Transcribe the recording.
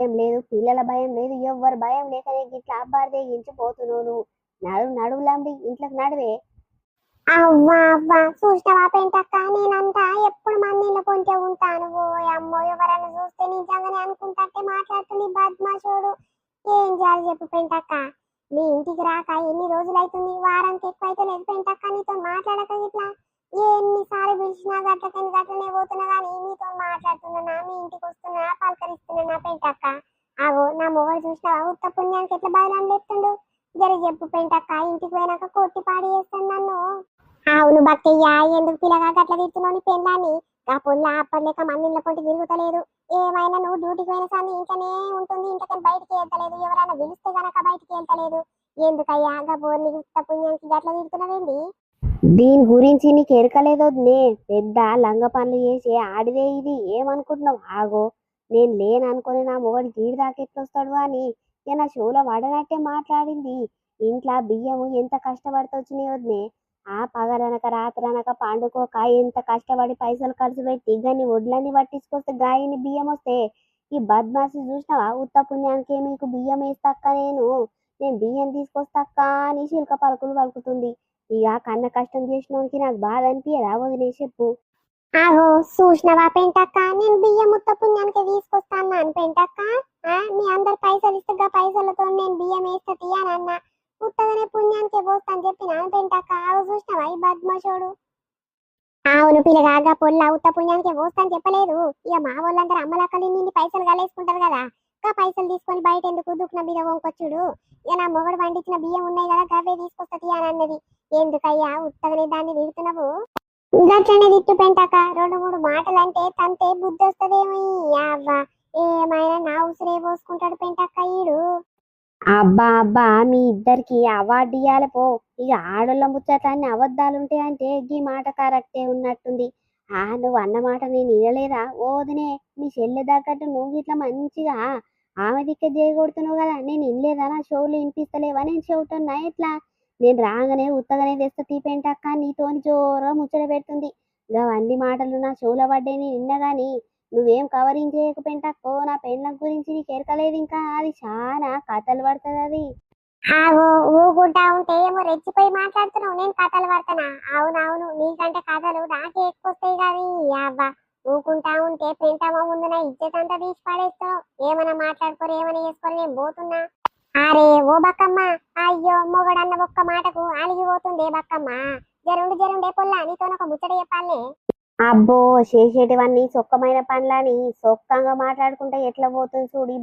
భయం లేదు, పిల్లల భయం లేదు, ఎవ్వరు భయం లేకనే గిట్లా అబ్బాయి తెగించిపోతున్నావు నువ్వు. నడువులండి ఇంట్లోకి నడివే. అవ్వా అవ్వా చూసినవా పెంటక్క, నేనంతా ఎప్పుడు మందిలో పొంటే ఉంటాను. ఓ అమ్మో, ఎవరన్నా చూస్తే నిజంగానే అనుకుంటే మాట్లాడుతుంది బద్మాషోడు. ఏం చేయాలి చెప్పు పెంటక్క? మీ ఇంటికి రాక ఎన్ని రోజులైతుంది? వారానికి ఎక్కువ అయితే లేదు పెంటక్క నీతో మాట్లాడక ఇట్లా. ఎన్నిసార్లు పిలిచినా గట్లనే పోతున్నా కానీ నీతో మాట్లాడుతున్నా, మీ ఇంటికి వస్తున్నా, పలకరిస్తున్నా పెంటక్క. ఆగో నా మొగడు చూసినావా ఉత్త పుణ్యానికి ఎట్లా బయలు చెప్తుండు. జర చెప్పు పెంటక్క, ఇంటికి పోయినాక కొట్టి పాడి చేస్తాను నన్ను. అవును బక్కయ్య, ఎందుకు పిల్లగా గట్ల తిడుతున్నావు నీ పెళ్ళాన్ని? ఆ పొల్ల అప్పలేక మందిలో పొంటి తిరుగుతలేదు. ఏమైనా నువ్వు డ్యూటీకి పోయిన సార్లు ఇంట్లోనే ఉంటుంది, ఇంట్లోకి బయటికి వెళ్తలేదు. ఎవరైనా పిలిస్తే గనక బయటికి వెళ్తలేదు. ఎందుకయ్యా గబోర్ని ఉత్త పుణ్యానికి గట్ల తిడుతున్నావేంది? దీని గురించి నీకు ఎరకలేదో నే పెద్ద లంగ పనులు చేసి ఆడిదే ఇది. ఏమనుకుంటున్నావు? ఆగో, నేను లేననుకొని నా మొగడు గీడి దాకా ఎట్లొస్తాడు అని ఇక నా షోలో పడనట్టే మాట్లాడింది. ఇంట్లో బియ్యము ఎంత కష్టపడితే వచ్చినాయి వద్దే. ఆ పగలనక రాత్రనక పండుకోక ఎంత కష్టపడి పైసలు ఖర్చు పెట్టి గాని వడ్లన్నీ పట్టించుకొస్తే గాయని బియ్యం వస్తే ఈ బద్మాసి చూసినావా? ఉత్త పుణ్యానికి మీకు బియ్యం వేస్తక్క, నేను బియ్యం తీసుకొస్తాక్క అని చిలుక పలుకులు పలుకుతుంది. ఇక కన్న కష్టం చేసినోనికి నాకు బాధ అనిపించదా వదిలే చెప్పు. ఆగో చూసినవా పెంటక్క, నేను బియ్యం ఉత్త పుణ్యానికి తీసుకొస్తాను అని పెంటక్క. మీ అందరు పైసలు ఇస్తే పైసలతో నేను బియ్యం వేస్తా తీయనన్నా. ఉత్తగానే పుణ్యానికి పోస్తాను చెప్పిన పెంటక్క. ఆగో చూసినవా ఈ బద్మాషోడు? అవును పిల్లగా పొల్ల ఉత్త పుణ్యానికి పోస్తాను చెప్పలేదు. ఇక మా వాళ్ళందరూ అమ్మలక్కలు నిండి పైసలు కలేసుకుంటారు కదా. పైసలు తీసుకొని బయట ఎందుకు దుఃఖన మీద వంకొచ్చుడు. ఇక నా మొగడు పండించిన బియ్యం ఉన్నాయి కదా, గవే తీసుకొస్తుంది అని అన్నది. ఎందుకయ్యా ఉత్తగనే దాన్ని తిడుతున్నావు? గట్లనే తిట్టు పెంటాక, రెండు మూడు మాటలు అంటే తంతే బుద్ధి వస్తుందేమో. అవ్వ ఏమైనా నా ఉసిరే పోసుకుంటాడు పెంటక్క ఈడు. అబ్బా అబ్బా, మీ ఇద్దరికి అవార్డు ఇవ్వాలి పో. ఇక ఆడోళ్ళ ముచ్చట్లన్నీ అబద్ధాలు ఉంటాయంటే ఈ మాట కరెక్టే ఉన్నట్టుంది. నువ్వు అన్న మాట నేను వినలేదా? ఓ వదినే, మీ చెల్లె తగ్గట్టు నువ్వు ఇట్లా మంచిగా ఆమె దిక్కే చేయగొడుతున్నావు కదా, నేను వినలేదా? నా షోలు వినిపిస్తలేవా? నేను చెబుతున్నా ఎట్లా? నేను రాగానే ఉత్తగానే తెస్తా తీపెంటక్క నీతోని జోరుగా ముచ్చట పెడుతుంది. అవన్నీ మాటలు నా షోలో పడ్డాయి, నేను విన్నా గాని నువ్వేం కవరింగ్ చేయకపోయింటక్కో. నా పెళ్ళం గురించి నీకు ఎరకలేదు ఇంకా? అది చాలా కథలు పడుతుంది అది. ఆగో ఊగుంటా ఉంటే ఏమో రెచ్చిపోయి మాట్లాడుతున్నావు, నేను కథలు పడతానా? అవునవును, నీకంటే కథలు నాకే ఎక్కువ వస్తాయి కానీ. అబ్బా ఊకుంటా ఉంటే పెంటమ్మ ముందు నా ఇజ్జత్ అంతా తీసి పడేస్తావు. ఏమైనా మాట్లాడుకోరు, ఏమైనా చేసుకోరు, నేను పోతున్నా. అరే ఓ బక్కమ్మ, అయ్యో మొగడన్న ఒక్క మాటకు అలిగిపోతుంది బక్కమ్మ. జరుండే పొల్లా నీతో ఒక ముచ్చట చెప్పాలే. అబ్బో, చేసేటివన్నీ సొక్కమైన పనులని సొక్కంగా మాట్లాడుకుంటే ఎట్లా పోతుంది చూడు ఈ